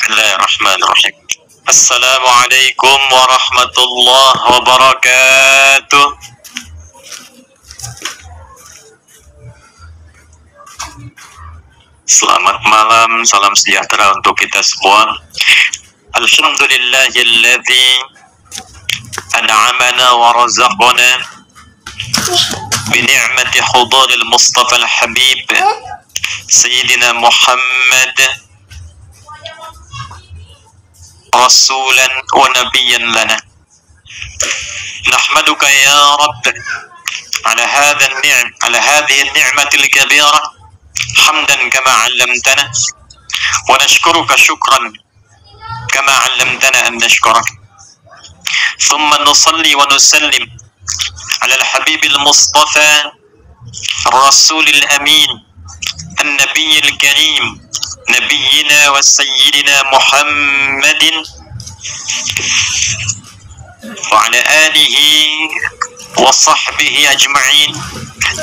Bismillahirrahmanirrahim. Assalamualaikum warahmatullahi wabarakatuh. Selamat malam, salam sejahtera untuk kita semua. Alhamdulillahilladzi an'amana wa razaqana bi ni'mati huduril Mustafa al-Habib Sayyidina Muhammad rasulan wa nabiyyan lana. Nahmaduka ya Rabb ala hadhihi an-ni'mati al-kabira hamdan kama 'allamtana wa nashkuruka shukran kama 'allamtana an nashkura. Thumma nusalli wa nusallim ala al-habib al-mustafa ar-rasul al-amin an-nabiy al-karim نبينا وسيدنا محمد وعلى آله وصحبه أجمعين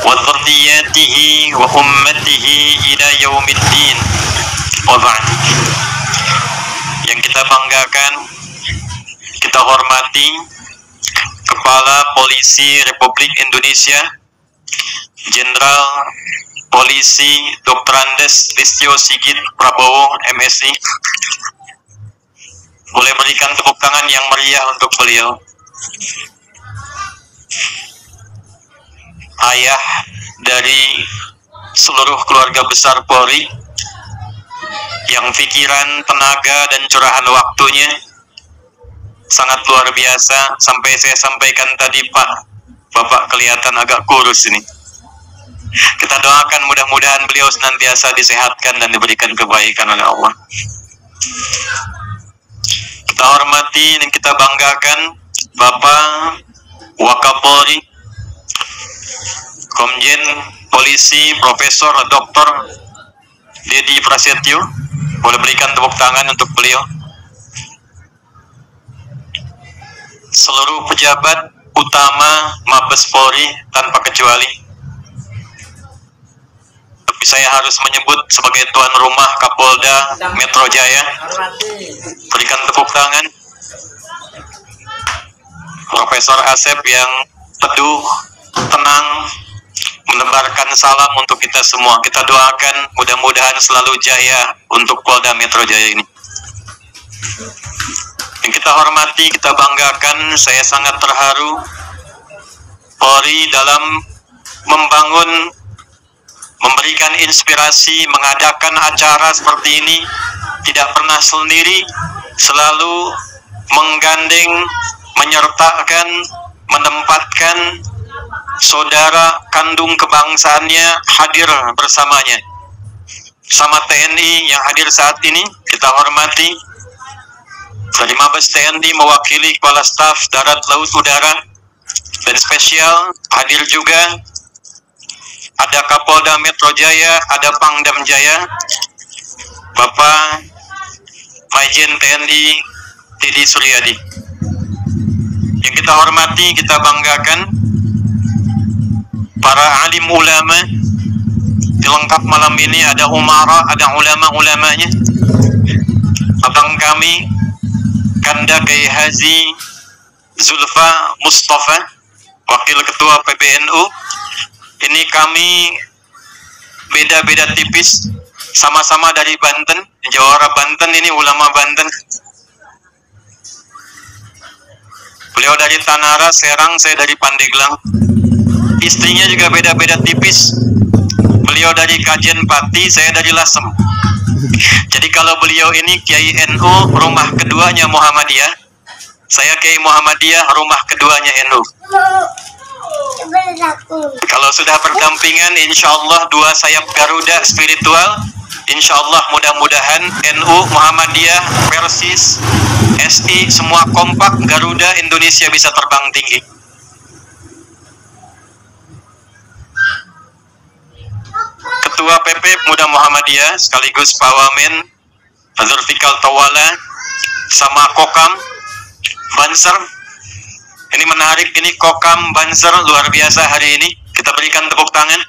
وذرياته وأمته إلى يوم الدين وبعد. Yang kita banggakan, kita hormati Kepala Polisi Republik Indonesia Jenderal Polisi Dr. Andes Listio Sigit Prabowo MSI. Boleh berikan tepuk tangan yang meriah untuk beliau. Ayah dari seluruh keluarga besar Polri yang pikiran, tenaga, dan curahan waktunya sangat luar biasa. Sampai saya sampaikan tadi, Pak, Bapak kelihatan agak kurus ini. Kita doakan mudah-mudahan beliau senantiasa disehatkan dan diberikan kebaikan oleh Allah. Kita hormati dan kita banggakan Bapak Wakapolri Komjen Polisi Profesor Dr. Dedi Prasetyo. Boleh berikan tepuk tangan untuk beliau. Seluruh pejabat utama Mabes Polri tanpa kecuali. Saya harus menyebut sebagai tuan rumah Kapolda Metro Jaya. Berikan tepuk tangan. Profesor Asep yang teduh, tenang, menebarkan salam untuk kita semua. Kita doakan mudah-mudahan selalu jaya untuk Polda Metro Jaya ini. Yang kita hormati, kita banggakan, saya sangat terharu Polri dalam memberikan inspirasi, mengadakan acara seperti ini tidak pernah sendiri, selalu menggandeng, menyertakan, menempatkan saudara kandung kebangsaannya hadir bersamanya. Sama TNI yang hadir saat ini, kita hormati. Dari Mabes TNI mewakili Kepala Staf Darat Laut Udara dan spesial hadir juga ada Kapolda Metro Jaya, ada Pangdam Jaya, Bapak Majen TNI Dedi Suryadi. Yang kita hormati, kita banggakan para alim ulama. Dilengkap malam ini ada umara, ada ulama-ulamanya. Abang kami Kanda Kiai Haji Zulfa Mustafa, Wakil Ketua PBNU. Ini kami beda-beda tipis, sama-sama dari Banten, Jawara Banten, ini ulama Banten. Beliau dari Tanara, Serang, saya dari Pandeglang. Istrinya juga beda-beda tipis. Beliau dari Kajen Pati, saya dari Lasem. Jadi kalau beliau ini Kiai NU, rumah keduanya Muhammadiyah. Saya Kiai Muhammadiyah, rumah keduanya NU. Kalau sudah berdampingan, insya Allah dua sayap Garuda spiritual, insya Allah mudah-mudahan NU, Muhammadiyah, Persis, SI, semua kompak, Garuda Indonesia bisa terbang tinggi. Ketua PP Muda Muhammadiyah sekaligus Pak Wamen Zulfikar Tawala sama Kokam Banser. Ini menarik, ini Kokam Banser luar biasa hari ini. Kita berikan tepuk tangan.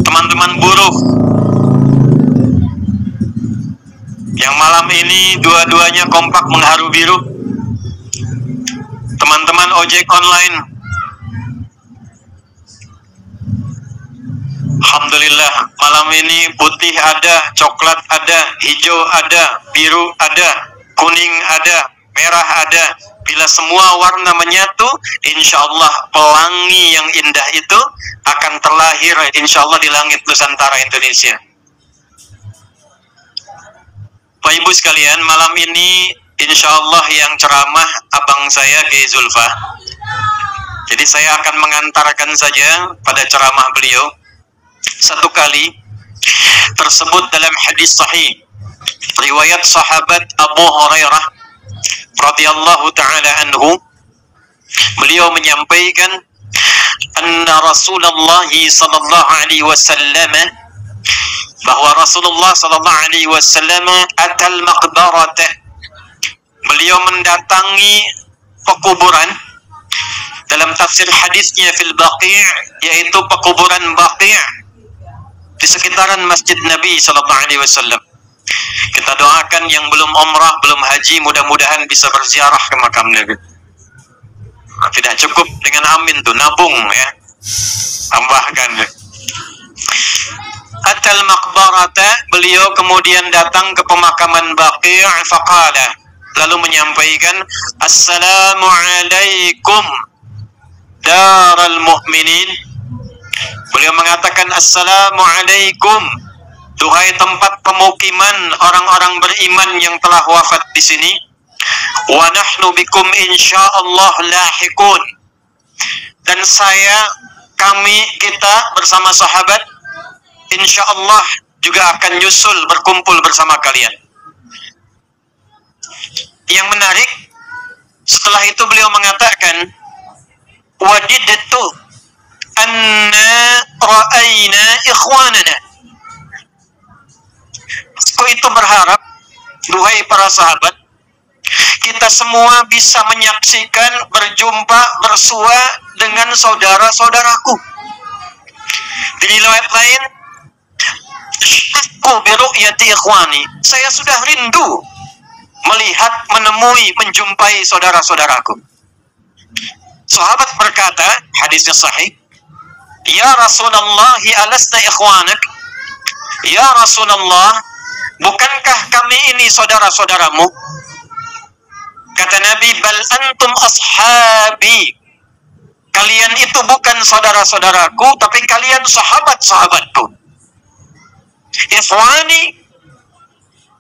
Teman-teman buruh Yang malam ini dua-duanya kompak mengharu biru. Teman-teman ojek online, alhamdulillah malam ini putih ada, coklat ada, hijau ada, biru ada, kuning ada, merah ada. Bila semua warna menyatu, insya Allah pelangi yang indah itu akan terlahir insya Allah di langit Nusantara Indonesia. Bapak Ibu sekalian, malam ini insya Allah yang ceramah abang saya Kiai Zulfa. Jadi saya akan mengantarkan saja pada ceramah beliau. Satu kali tersebut dalam hadis sahih riwayat sahabat Abu Hurairah radhiyallahu taala anhu, beliau menyampaikan anna Rasulullah sallallahu alaihi wasallam, bahwa Rasulullah sallallahu alaihi wasallam atal maqbarata, beliau mendatangi pekuburan. Dalam tafsir hadisnya fil Baqi', yaitu pekuburan Baqi' di sekitaran Masjid Nabi sallallahu alaihi wasallam. Kita doakan yang belum umrah, belum haji, mudah-mudahan bisa berziarah ke makam Nabi. Tidak cukup dengan amin tuh, nabung ya. Tambahkan. Atal maqbarata, beliau kemudian datang ke pemakaman Baqi' faqala, lalu menyampaikan assalamualaikum daral mu'minin. Beliau mengatakan assalamualaikum, duhai tempat pemukiman orang-orang beriman yang telah wafat di sini. Wa nahnu bikum insyaallah lahiqun, dan kami kita bersama sahabat insyaallah juga akan nyusul berkumpul bersama kalian. Yang menarik, setelah itu beliau mengatakan wadidtu anna ra'ayna ikhwanana. Aku itu berharap, duhai para sahabat, kita semua bisa menyaksikan, berjumpa, bersua dengan saudara-saudaraku. Di riwayat lain, aku biru'yati ikhwani, saya sudah rindu melihat, menemui, menjumpai saudara-saudaraku. Sahabat berkata, hadisnya sahih, ya Rasulullah, alasna ikhwanak? Ya Rasulullah, bukankah kami ini saudara-saudaramu? Kata Nabi, bal antum ashabi, kalian itu bukan saudara-saudaraku, tapi kalian sahabat-sahabatku. Ikhwani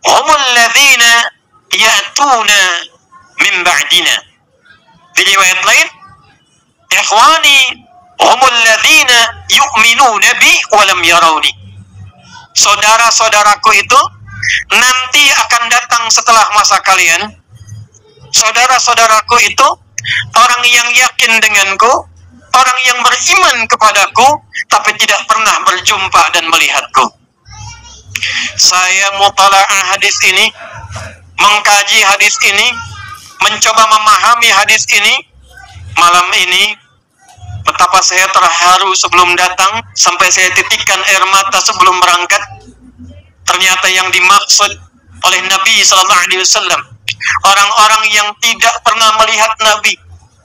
humul ladzina ya'tuna min ba'dina. Di riwayat lain, ikhwani humul ladzina yu'minuna bi wa lam yarawni. Saudara-saudaraku itu nanti akan datang setelah masa kalian. Saudara-saudaraku itu orang yang yakin denganku, orang yang beriman kepadaku, tapi tidak pernah berjumpa dan melihatku. Saya mutala'ah hadis ini, mengkaji hadis ini, mencoba memahami hadis ini. Malam ini betapa saya terharu sebelum datang, sampai saya titikkan air mata sebelum berangkat. Ternyata yang dimaksud oleh Nabi sallallahu alaihi wasallam orang-orang yang tidak pernah melihat Nabi,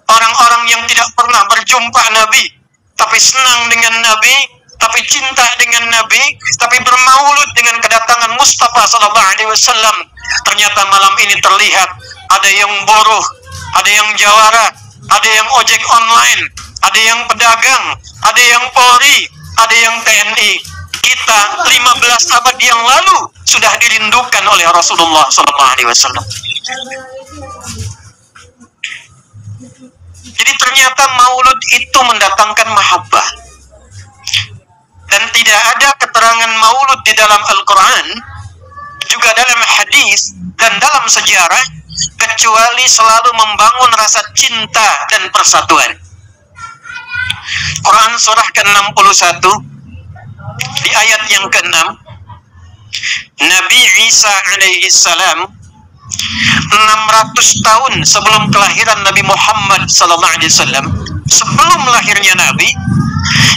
orang-orang yang tidak pernah berjumpa Nabi, tapi senang dengan Nabi, tapi cinta dengan Nabi, tapi bermaulud dengan kedatangan Mustafa sallallahu alaihi wasallam. Ternyata malam ini terlihat ada yang buruh, ada yang jawara, ada yang ojek online, ada yang pedagang, ada yang Polri, ada yang TNI. Kita 15 abad yang lalu sudah dirindukan oleh Rasulullah sallallahu alaihi wasallam. Jadi ternyata maulud itu mendatangkan mahabbah. Dan tidak ada keterangan maulud di dalam Al-Quran, juga dalam hadis dan dalam sejarah, kecuali selalu membangun rasa cinta dan persatuan. Quran surah ke-61 di ayat yang ke-6, Nabi Isa alaihi salam 600 tahun sebelum kelahiran Nabi Muhammad sallallahu alaihi wasallam, sebelum lahirnya Nabi,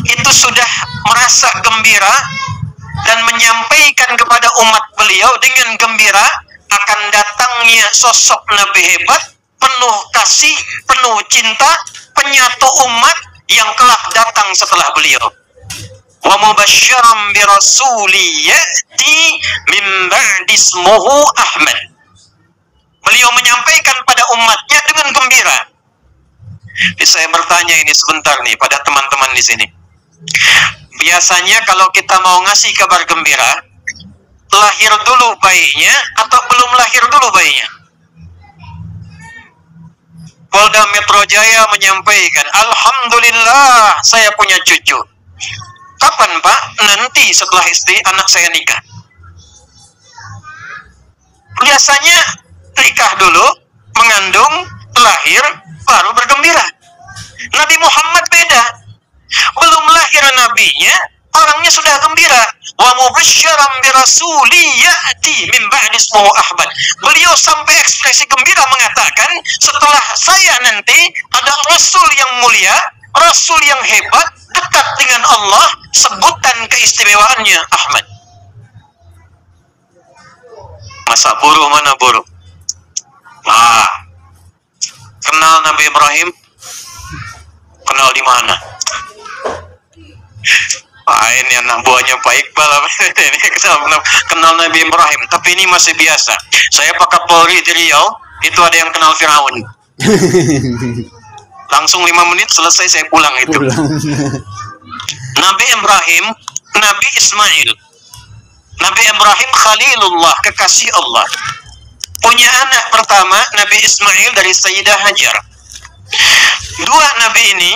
itu sudah merasa gembira dan menyampaikan kepada umat beliau dengan gembira akan datangnya sosok Nabi hebat, penuh kasih, penuh cinta, penyatu umat yang kelak datang setelah beliau. Wa mubasysyiran bi rasuli ya'ti min ba'di ismuhu Ahmad. Beliau menyampaikan pada umatnya dengan gembira. Saya bertanya ini sebentar nih pada teman-teman di sini. Biasanya kalau kita mau ngasih kabar gembira, lahir dulu bayinya atau belum lahir dulu bayinya? Polda Metro Jaya menyampaikan, alhamdulillah saya punya cucu. Kapan Pak? Nanti setelah istri anak saya nikah. Biasanya nikah dulu, mengandung, lahir, baru bergembira. Nabi Muhammad beda. Belum lahir nabinya, orangnya sudah gembira. Wa mubasysyiran bi rasuli ya'ti min ba'di ismuhu Ahmad. Beliau sampai ekspresi gembira mengatakan, setelah saya nanti ada rasul yang mulia, rasul yang hebat, dekat dengan Allah, sebutan keistimewaannya Ahmad. Masa buruh mana buruh? Nah, kenal Nabi Ibrahim? Kenal di mana? Ini anak buahnya Pak Iqbal. Ini kenal Nabi Ibrahim, tapi ini masih biasa. Saya Pak Kapolri di Riau, itu ada yang kenal Firaun. Langsung 5 menit selesai saya pulang itu. Nabi Ibrahim, Nabi Ismail. Nabi Ibrahim Khalilullah, kekasih Allah. Punya anak pertama Nabi Ismail dari Sayyidah Hajar. Dua nabi ini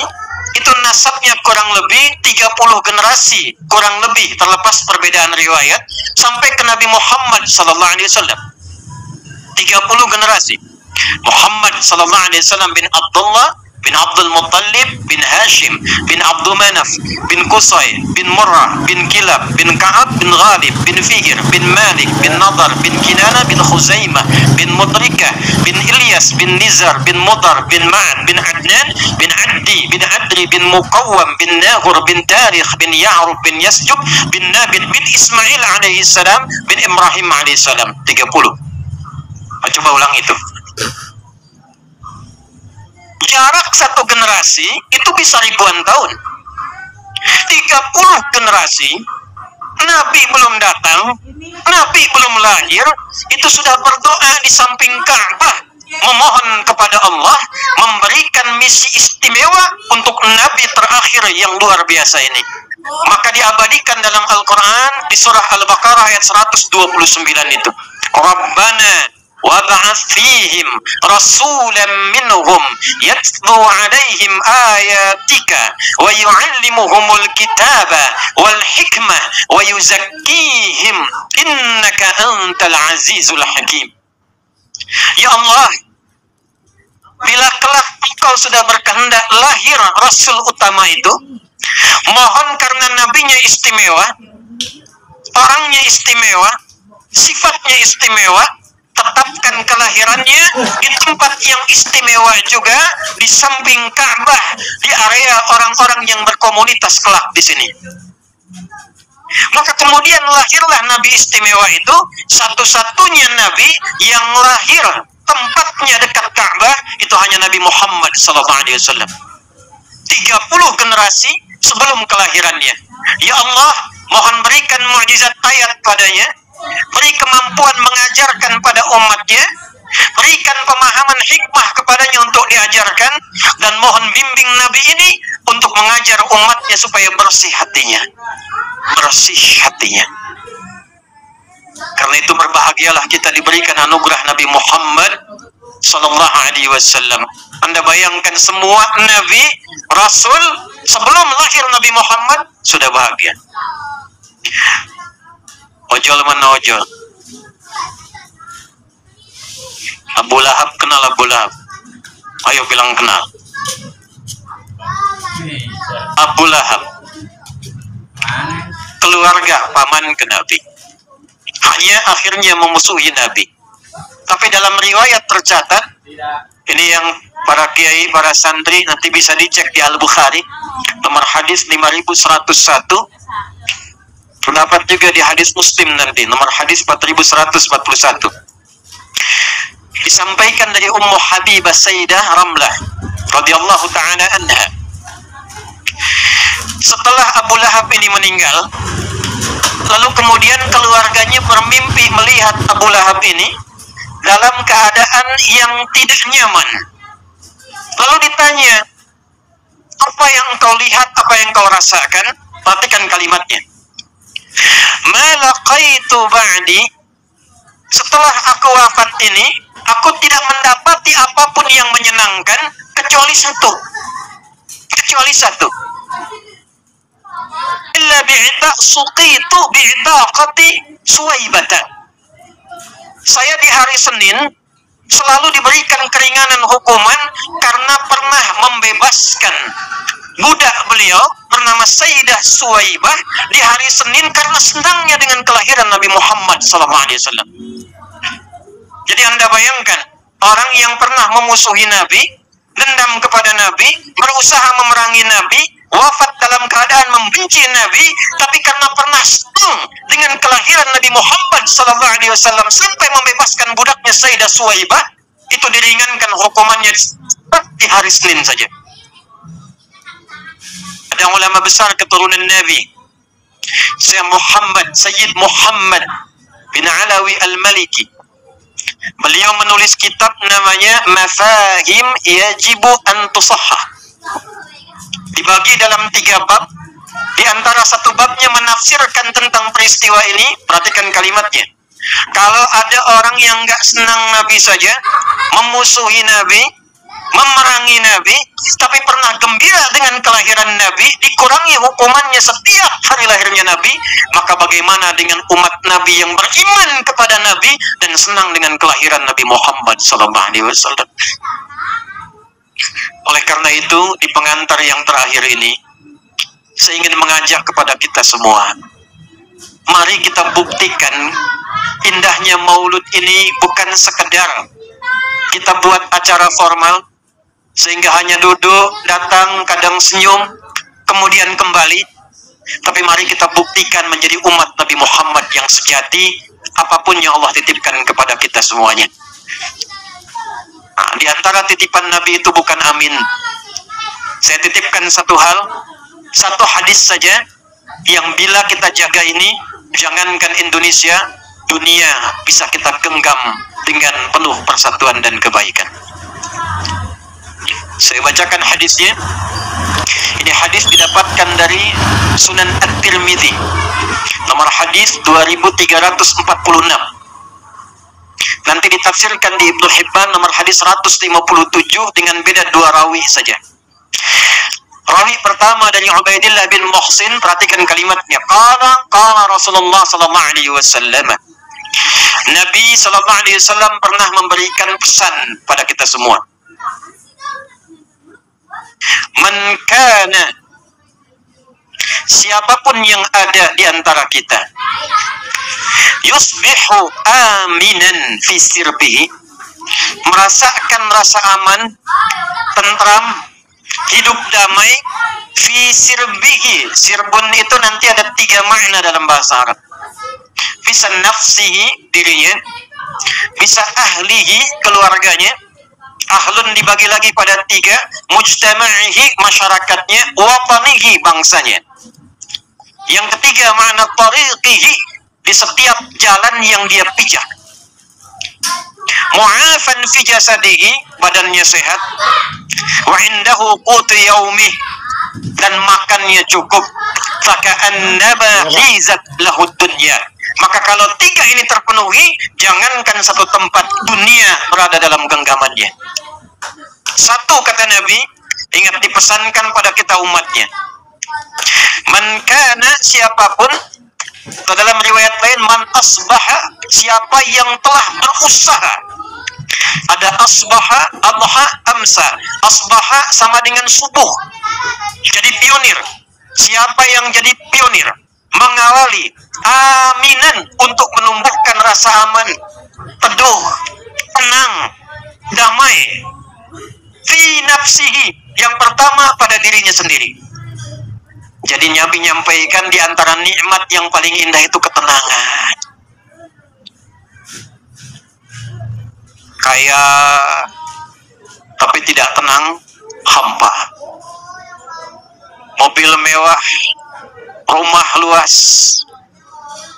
itu nasabnya kurang lebih 30 generasi, kurang lebih, terlepas perbedaan riwayat, sampai ke Nabi Muhammad sallallahu alaihi wasallam. 30 generasi. Muhammad sallallahu alaihi wasallam bin Abdullah bin Abdul Muttalib bin Hashim bin Abdul Manaf bin Qusay bin Murrah bin Kilab bin Ka'ab bin Ghalib bin Fihr bin Malik bin Nadar bin Kinana bin Khuzaimah bin Mudrikah bin Ilyas bin Nizar bin Mudar bin Ma'ad bin Adnan bin Addi bin Adri bin Muqawwam bin Nahur bin Tarikh bin Ya'rub bin Yasjub bin Nabit bin Ismail alaihi salam bin Ibrahim alaihi salam. 30. Coba ulang itu. Jarak satu generasi itu bisa ribuan tahun. 30 generasi, Nabi belum datang, Nabi belum lahir, itu sudah berdoa di samping Ka'bah, memohon kepada Allah memberikan misi istimewa untuk Nabi terakhir yang luar biasa ini. Maka diabadikan dalam Al-Quran di surah Al-Baqarah ayat 129 itu. Rabbana وَبَعَثْ فِيهِمْ رَسُولًا مِّنْهُمْ يَتْلُو عَلَيْهِمْ آيَاتِكَ وَيُعَلِّمُهُمُ الْكِتَابَ وَالْحِكْمَةَ وَيُزَكِّيهِمْ إِنَّكَ أَنْتَ الْعَزِيزُ الْحَكِيمُ. Ya Allah, bila kelak Engkau sudah berkehendak lahir Rasul utama itu, mohon karena nabinya istimewa, orangnya istimewa, sifatnya istimewa, tetapkan kelahirannya di tempat yang istimewa juga, di samping Ka'bah, di area orang-orang yang berkomunitas kelak di sini. Maka kemudian lahirlah Nabi istimewa itu, satu-satunya Nabi yang lahir tempatnya dekat Ka'bah itu hanya Nabi Muhammad SAW. 30 generasi sebelum kelahirannya. Ya Allah, mohon berikan mukjizat ayat padanya, beri kemampuan mengajarkan pada umatnya, berikan pemahaman hikmah kepadanya untuk diajarkan, dan mohon bimbing Nabi ini untuk mengajar umatnya supaya bersih hatinya. Bersih hatinya. Karena itu berbahagialah kita diberikan anugerah Nabi Muhammad sallallahu alaihi wasallam. Anda bayangkan semua nabi, rasul sebelum lahir Nabi Muhammad sudah bahagia. Ojol mana ojol? Abu Lahab, kenal Abu Lahab? Ayo bilang kenal. Abu Lahab, keluarga paman ke Nabi, hanya akhirnya memusuhi Nabi. Tapi dalam riwayat tercatat, ini yang para kiai, para santri nanti bisa dicek di Al-Bukhari, nomor hadis 5101. Terdapat juga di hadis Muslim nanti, nomor hadis 4141. Disampaikan dari Ummu Habibah Sayyidah Ramlah radhiyallahu ta'ala anha, setelah Abu Lahab ini meninggal, lalu kemudian keluarganya bermimpi melihat Abu Lahab ini dalam keadaan yang tidak nyaman. Lalu ditanya, apa yang engkau lihat, apa yang engkau rasakan? Perhatikan kalimatnya. Ma laqaitu ba'di, setelah aku wafat ini, aku tidak mendapati apapun yang menyenangkan kecuali satu. Kecuali satu. Illa bi'ta suqitu bi'taqati Suwaibata. Saya di hari Senin selalu diberikan keringanan hukuman karena pernah membebaskan budak beliau bernama Sayyidah Suwaibah di hari Senin karena senangnya dengan kelahiran Nabi Muhammad SAW. Jadi Anda bayangkan, orang yang pernah memusuhi Nabi, dendam kepada Nabi, berusaha memerangi Nabi, wafat dalam keadaan membenci Nabi, tapi karena pernah senang dengan kelahiran Nabi Muhammad SAW sampai membebaskan budaknya Sayyidah Suwaibah, itu diringankan hukumannya di hari Senin saja. Ada ulama besar keturunan Nabi, Sayyid Muhammad bin Alawi Al-Maliki. Beliau menulis kitab namanya Mafahim Yajibu an Tusahhah. Dibagi dalam 3 bab. Di antara satu babnya menafsirkan tentang peristiwa ini. Perhatikan kalimatnya. Kalau ada orang yang nggak senang Nabi saja, memusuhi Nabi, memerangi Nabi, tapi pernah gembira dengan kelahiran Nabi, dikurangi hukumannya setiap hari lahirnya Nabi, maka bagaimana dengan umat Nabi yang beriman kepada Nabi dan senang dengan kelahiran Nabi Muhammad SAW? Oleh karena itu, di pengantar yang terakhir ini, saya ingin mengajak kepada kita semua, mari kita buktikan indahnya maulud ini bukan sekedar kita buat acara formal, sehingga hanya duduk, datang, kadang senyum, kemudian kembali. Tapi mari kita buktikan menjadi umat Nabi Muhammad yang sejati, apapun yang Allah titipkan kepada kita semuanya. Nah, di antara titipan Nabi itu bukan amin. Saya titipkan satu hal, satu hadis saja, yang bila kita jaga ini, jangankan Indonesia, dunia bisa kita genggam dengan penuh persatuan dan kebaikan. Saya bacakan hadisnya. Ini hadis didapatkan dari Sunan At-Tirmidzi, nomor hadis 2346. Nanti ditafsirkan di Ibnu Hibban nomor hadis 157 dengan beda 2 rawi saja. Rawi pertama dari Ubaidillah bin Muhsin, perhatikan kalimatnya. Qala Rasulullah sallallahu alaihi wasallam. Nabi sallallahu alaihi wasallam pernah memberikan pesan pada kita semua. Man kana, siapapun yang ada di antara kita, yusbihu aminan fi sirbihi, merasakan rasa aman, tentram, hidup damai, fi sirbihi. Sirbun itu nanti ada 3 makna dalam bahasa Arab. Bisa nafsihi, dirinya, bisa ahlihi, keluarganya. Ahlun dibagi lagi pada 3, mujtama'ihi, masyarakatnya, watanihi, bangsanya. Yang ketiga makna tariqihi, di setiap jalan yang dia pijak. Mu'afan fi jasadihi, badannya sehat. Wa indahu qutu yaumih, dan makannya cukup. Faka'annama hizat lahud dunya. Maka kalau 3 ini terpenuhi, jangankan satu tempat, dunia berada dalam genggamannya. Satu, kata Nabi, ingat dipesankan pada kita umatnya. Man kana, siapapun, atau dalam riwayat lain, man asbaha, siapa yang telah berusaha. Ada asbaha, adha, amsa. Asbaha sama dengan subuh. Jadi pionir. Siapa yang jadi pionir, mengawali, aminan, untuk menumbuhkan rasa aman, teduh, tenang, damai, fi nafsihi, yang pertama pada dirinya sendiri. Jadi Nabi menyampaikan di antara nikmat yang paling indah itu ketenangan. Kaya tapi tidak tenang, hampa. Mobil mewah, rumah luas,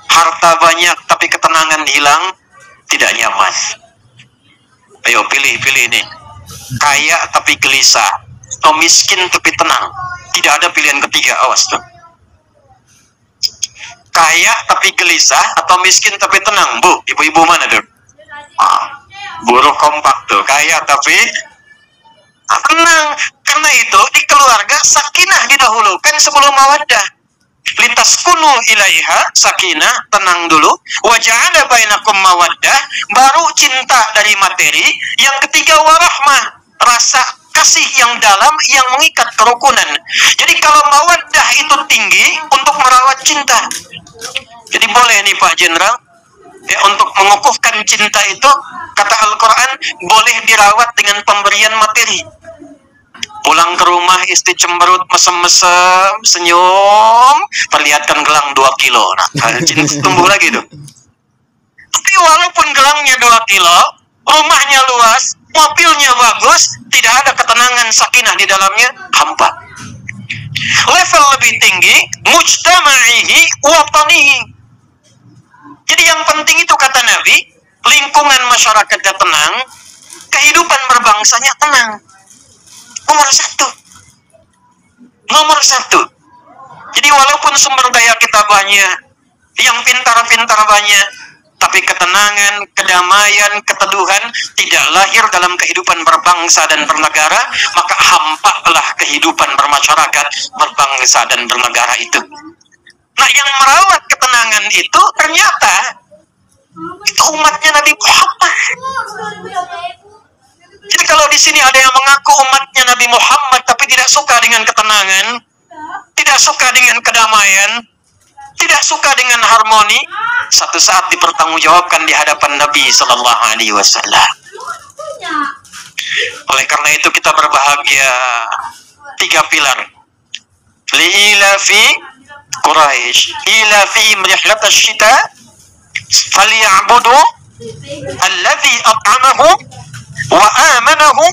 harta banyak tapi ketenangan hilang, tidak nyaman. Ayo pilih nih. Kaya tapi gelisah, atau miskin tapi tenang. Tidak ada pilihan ketiga, awas tuh. Kaya tapi gelisah atau miskin tapi tenang. Bu, ibu-ibu mana tuh? Buruh kompak tuh. Kaya tapi tenang. Karena itu di keluarga sakinah didahulukan sebelum mawaddah. Litaskunu ilaiha, sakinah, tenang dulu. Wa ja'ala bainakum mawaddah, baru cinta dari materi. Yang ketiga warahmah, rasa kasih yang dalam yang mengikat kerukunan. Jadi kalau mawaddah itu tinggi untuk merawat cinta. Jadi boleh nih Pak Jenderal, ya, untuk mengukuhkan cinta itu, kata Al-Quran, boleh dirawat dengan pemberian materi. Pulang ke rumah istri cemberut, mesem-mesem, senyum, perlihatkan gelang 2 kilo. Nah, cinta tumbuh lagi tuh. Tapi walaupun gelangnya 2 kilo, rumahnya luas, mobilnya bagus, tidak ada ketenangan sakinah di dalamnya, hampa. Level lebih tinggi, mujtama'ihi watanihi. Jadi yang penting itu kata Nabi, lingkungan masyarakatnya tenang, kehidupan berbangsanya tenang. Nomor satu. Jadi walaupun sumber daya kita banyak, yang pintar-pintar banyak, tapi ketenangan, kedamaian, keteduhan tidak lahir dalam kehidupan berbangsa dan bernegara, maka hampalah kehidupan bermasyarakat, berbangsa dan bernegara itu. Nah, yang merawat ketenangan itu ternyata itu umatnya Nabi Muhammad. Jadi kalau di sini ada yang mengaku umatnya Nabi Muhammad tapi tidak suka dengan ketenangan, tidak suka dengan kedamaian, tidak suka dengan harmoni, satu saat dipertanggungjawabkan di hadapan Nabi Sallallahu Alaihi Wasallam. Oleh karena itu kita berbahagia, 3 pilar. Li'ilafi Quraisy, ilafi rihlat asy-syita, falyabudu alladzi at'amahum wa amanahu.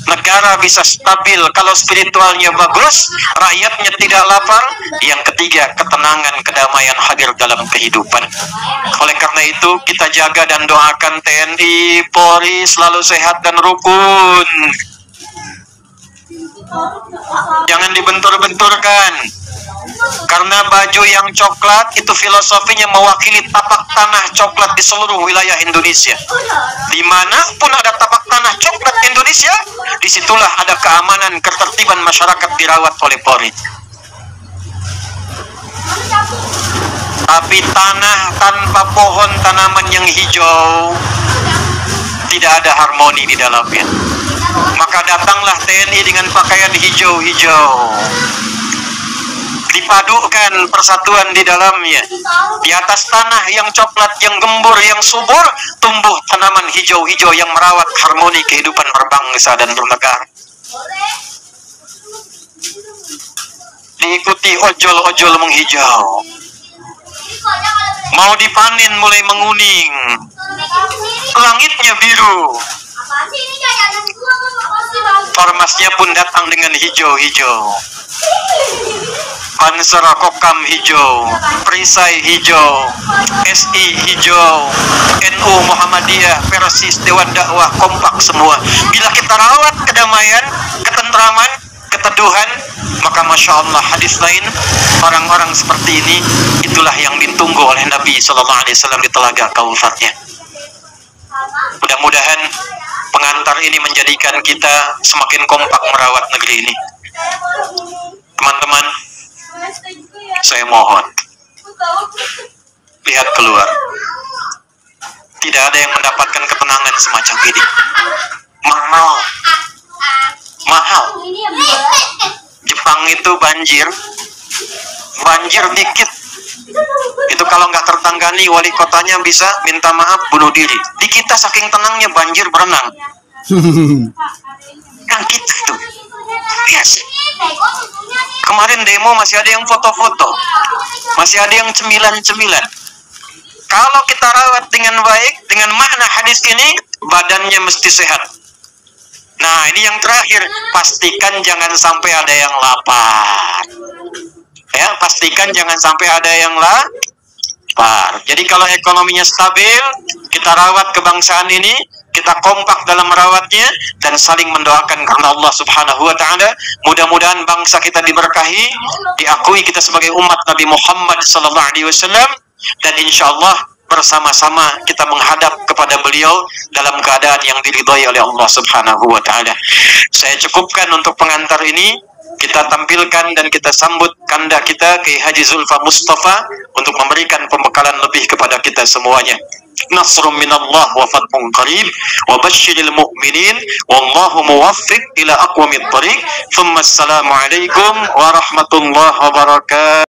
Negara bisa stabil kalau spiritualnya bagus, rakyatnya tidak lapar. Yang ketiga, ketenangan, kedamaian hadir dalam kehidupan. Oleh karena itu kita jaga dan doakan TNI, Polri selalu sehat dan rukun. Jangan dibentur-benturkan. Karena baju yang coklat itu filosofinya mewakili tapak tanah coklat di seluruh wilayah Indonesia. Dimanapun ada tapak tanah coklat Indonesia, disitulah ada keamanan, ketertiban masyarakat dirawat oleh Polri. Tapi tanah tanpa pohon, tanaman yang hijau, tidak ada harmoni di dalamnya. Maka datanglah TNI dengan pakaian hijau-hijau, dipadukan persatuan di dalamnya. Di atas tanah yang coklat, yang gembur, yang subur, tumbuh tanaman hijau-hijau yang merawat harmoni kehidupan berbangsa dan bernegara. Diikuti ojol-ojol menghijau. Mau dipanen mulai menguning, langitnya biru, ormasnya pun datang dengan hijau-hijau. Ansar Kokam hijau, Perisai hijau, SI hijau, NU Muhammadiyah, Persis, Dewan Dakwah, kompak semua. Bila kita rawat kedamaian, ketentraman, keteduhan, maka Masya Allah, hadis lain, orang-orang seperti ini, itulah yang ditunggu oleh Nabi SAW di Telaga Kautsarnya. Mudah-mudahan pengantar ini menjadikan kita semakin kompak merawat negeri ini. Teman-teman, saya mohon, lihat keluar. Tidak ada yang mendapatkan ketenangan semacam ini. Mahal. Jepang itu banjir dikit. Itu kalau nggak tertangani, wali kotanya bisa minta maaf, bunuh diri. Di kita saking tenangnya banjir berenang. Yang kita tuh biasa. Kemarin demo masih ada yang foto-foto, masih ada yang cemilan-cemilan. Kalau kita rawat dengan baik, dengan makna hadis ini, badannya mesti sehat. Nah, ini yang terakhir, pastikan jangan sampai ada yang lapar. Ya, pastikan jangan sampai ada yang lapar. Jadi kalau ekonominya stabil, kita rawat kebangsaan ini, kita kompak dalam merawatnya dan saling mendoakan karena Allah Subhanahu wa taala. Mudah-mudahan bangsa kita diberkahi, diakui kita sebagai umat Nabi Muhammad sallallahu alaihi wasallam, dan insyaallah bersama-sama kita menghadap kepada beliau dalam keadaan yang diridhai oleh Allah Subhanahu wa taala. Saya cukupkan untuk pengantar ini. Kita tampilkan dan kita sambut kanda kita Kiai Haji Zulfa Mustafa untuk memberikan pembekalan lebih kepada kita semuanya. Nasrun minallah wa fathun qarib wa basyiril mu'minin wallahu muwaffiq ila aqwamit thariq. Thumma assalamu alaikum warahmatullahi wabarakatuh.